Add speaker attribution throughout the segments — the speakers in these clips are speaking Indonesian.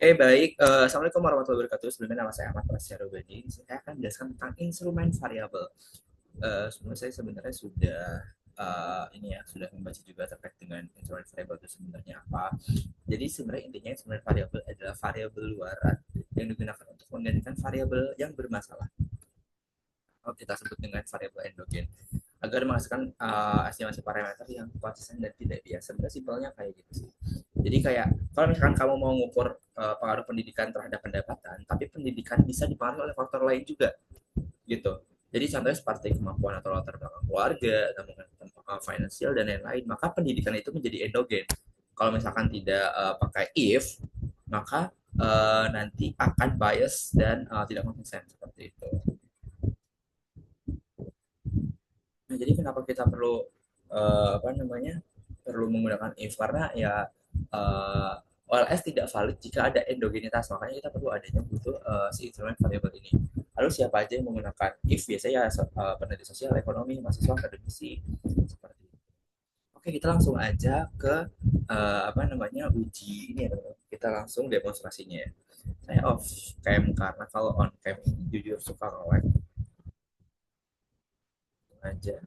Speaker 1: Baik. Assalamualaikum warahmatullahi wabarakatuh. Sebelumnya nama saya Ahmad Prasetyarobadi. Saya akan menjelaskan tentang instrumen variabel. Sebenarnya saya sebenarnya sudah ini ya sudah membaca juga terkait dengan instrumen variabel itu sebenarnya apa. Jadi sebenarnya intinya instrumen variabel adalah variabel luaran yang digunakan untuk menggantikan variabel yang bermasalah. Atau kita sebut dengan variabel endogen agar menghasilkan estimasi parameter yang konsisten dan tidak bias. Sebenarnya simpelnya kayak gitu sih. Jadi kayak kalau misalkan kamu mau mengukur pengaruh pendidikan terhadap pendapatan, tapi pendidikan bisa dipengaruhi oleh faktor lain juga gitu. Jadi contohnya seperti kemampuan atau latar belakang keluarga, atau mungkin finansial dan lain-lain, maka pendidikan itu menjadi endogen. Kalau misalkan tidak pakai if, maka nanti akan bias dan tidak konsisten seperti itu. Nah, jadi kenapa kita perlu apa namanya perlu menggunakan if karena ya uh, OLS tidak valid jika ada endogenitas, makanya kita perlu adanya butuh si instrumen variabel ini. Lalu siapa aja yang menggunakan if? Biasanya ya peneliti sosial, ekonomi, mahasiswa, akademisi seperti itu. Oke, kita langsung aja ke apa namanya uji ini ya teman-teman. Kita langsung demonstrasinya ya. Saya off cam karena kalau on cam ini jujur suka nge-lag aja.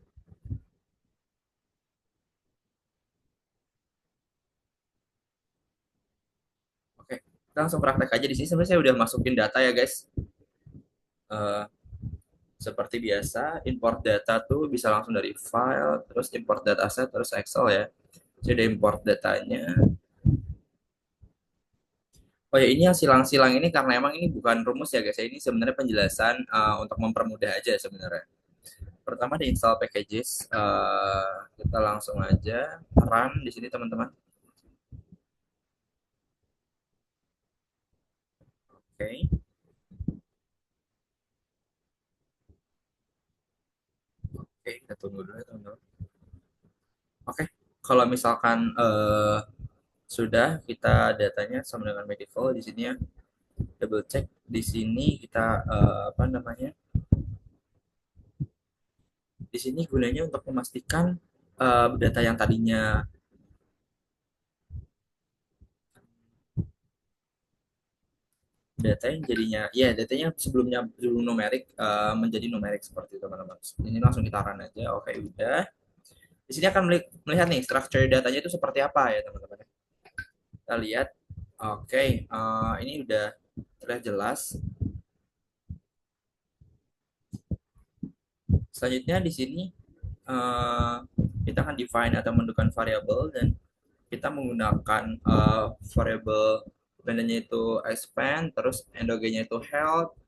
Speaker 1: Oke, kita langsung praktek aja di sini. Sebenarnya saya udah masukin data ya guys. Eh, Seperti biasa, import data tuh bisa langsung dari file, terus import dataset, terus Excel ya. Jadi ada import datanya. Oh ya, ini yang silang-silang ini karena emang ini bukan rumus ya guys. Ini sebenarnya penjelasan untuk mempermudah aja sebenarnya. Pertama di install packages, kita langsung aja run di sini teman-teman. Oke, oke, kita tunggu dulu ya teman-teman. Oke, kalau misalkan sudah kita datanya sama dengan medical di sini ya, double check di sini kita apa namanya, di sini gunanya untuk memastikan data yang tadinya data yang jadinya ya datanya sebelumnya dulu numerik menjadi numerik seperti itu teman-teman. Ini langsung kita run aja. Oke, udah. Di sini akan melihat nih structure datanya itu seperti apa ya teman-teman. Kita lihat. Oke, ini udah terlihat jelas. Selanjutnya di sini uh, kita akan define atau menentukan variabel dan kita menggunakan variable dependennya itu expand, terus endogennya itu health,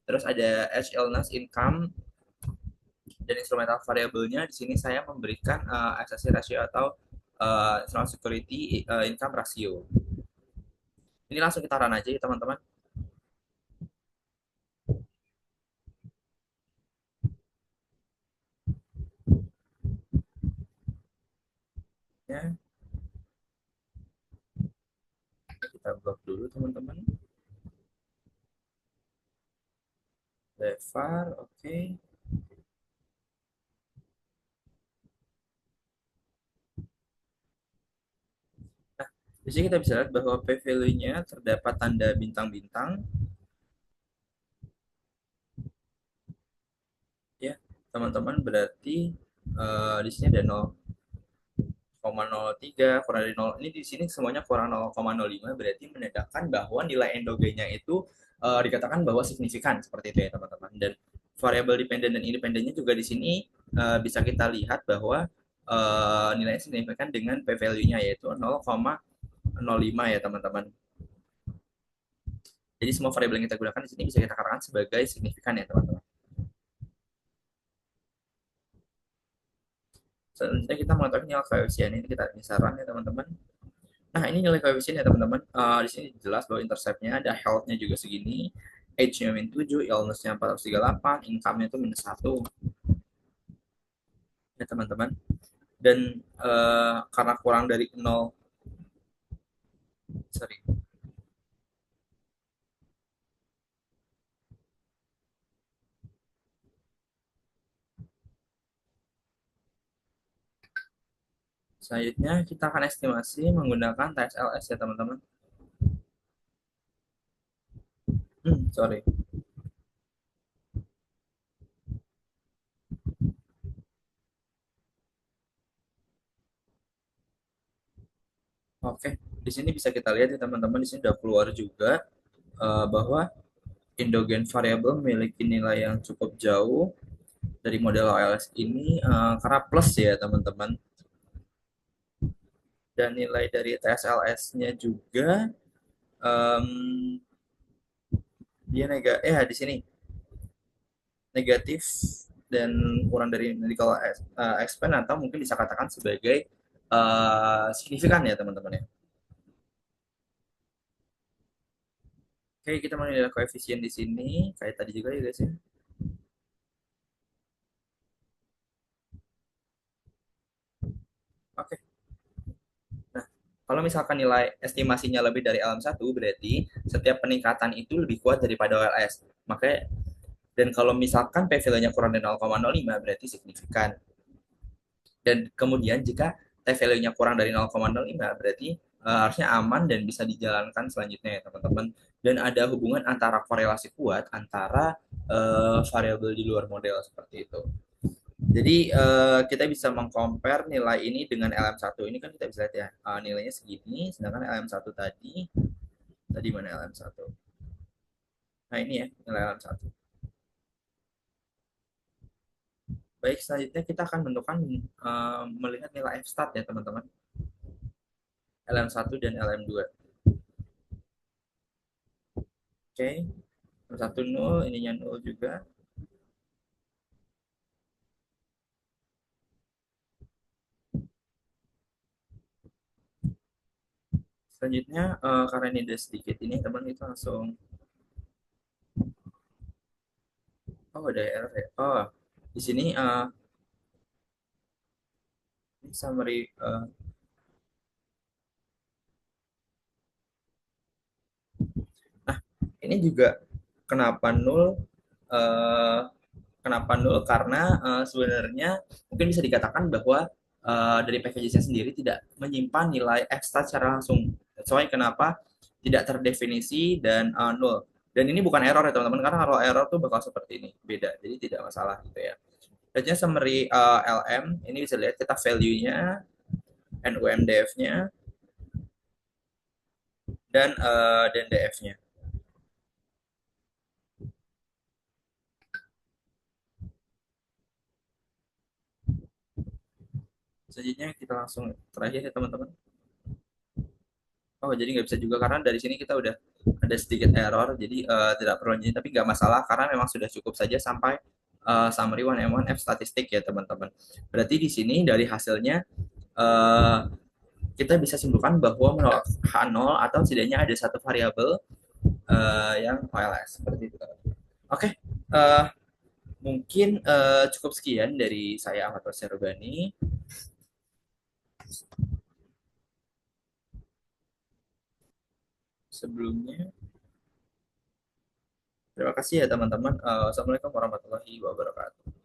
Speaker 1: terus ada age illness income dan instrumental variabelnya di sini saya memberikan accuracy ratio atau internal security income ratio. Ini langsung kita run aja ya teman-teman. Ya, kita blok dulu teman-teman. Levar, oke. Okay. Nah, di sini kita bisa lihat bahwa p-value-nya terdapat tanda bintang-bintang ya teman-teman, berarti di sini ada 0,03 kurang dari 0, ini di sini semuanya kurang 0,05, berarti menandakan bahwa nilai endogennya itu dikatakan bahwa signifikan seperti itu ya teman-teman. Dan variabel dependen dan independennya juga di sini bisa kita lihat bahwa nilainya signifikan dengan p-value-nya yaitu 0,05 ya teman-teman. Jadi semua variabel yang kita gunakan di sini bisa kita katakan sebagai signifikan ya teman-teman. Selanjutnya kita mengetahui nilai koefisien ini, kita misalkan ya teman-teman. Nah, ini nilai koefisien ya teman-teman. Di sini jelas bahwa interceptnya ada health-nya juga segini, age-nya min 7, illness-nya 438, income-nya itu minus 1 ya teman-teman. Dan karena kurang dari 0, sorry, selanjutnya kita akan estimasi menggunakan TSLS ya teman-teman. Sorry. Oke, di sini bisa kita lihat ya teman-teman, di sini udah keluar juga bahwa endogen variable memiliki nilai yang cukup jauh dari model OLS ini karena plus ya teman-teman, dan nilai dari TSLS-nya juga em, dia di sini negatif dan kurang dari medical expense, atau mungkin bisa katakan sebagai signifikan ya teman-teman ya. Oke, kita menilai koefisien di sini kayak tadi juga ya guys ya. Oke. Nah, kalau misalkan nilai estimasinya lebih dari LM1, berarti setiap peningkatan itu lebih kuat daripada OLS. Makanya, dan kalau misalkan P value-nya kurang dari 0,05 berarti signifikan. Dan kemudian jika T value-nya kurang dari 0,05 berarti harusnya aman dan bisa dijalankan selanjutnya ya teman-teman. Dan ada hubungan antara korelasi kuat antara variabel di luar model seperti itu. Jadi kita bisa mengcompare nilai ini dengan LM1. Ini kan kita bisa lihat ya, nilainya segini, sedangkan LM1 tadi mana LM1? Nah ini ya, nilai LM1. Baik, selanjutnya kita akan menentukan melihat nilai F stat ya teman-teman. LM1 dan LM2. Oke, LM1 nol, ininya nol juga. Selanjutnya, karena ini ada sedikit ini, teman kita langsung, oh ada error ya. Oh, di sini ini summary, nah ini juga kenapa nol, eh, kenapa nol? Karena sebenarnya mungkin bisa dikatakan bahwa dari package-nya sendiri tidak menyimpan nilai ekstra secara langsung. Soalnya kenapa tidak terdefinisi dan nol. Dan ini bukan error ya teman-teman, karena kalau error tuh bakal seperti ini, beda. Jadi tidak masalah gitu ya. Selanjutnya summary LM, ini bisa lihat kita value-nya, NUMDF-nya, dan DF-nya. Selanjutnya kita langsung terakhir ya teman-teman. Oh, jadi nggak bisa juga karena dari sini kita udah ada sedikit error, jadi tidak perlu lanjutin, tapi nggak masalah karena memang sudah cukup saja sampai summary 1M1 F statistik ya teman-teman. Berarti di sini dari hasilnya uh, kita bisa simpulkan bahwa menolak H0 atau setidaknya ada satu variabel yang OLS seperti itu. Oke, uh, mungkin cukup sekian dari saya Ahmad Wasyarubani sebelumnya. Terima kasih ya teman-teman. Assalamualaikum warahmatullahi wabarakatuh.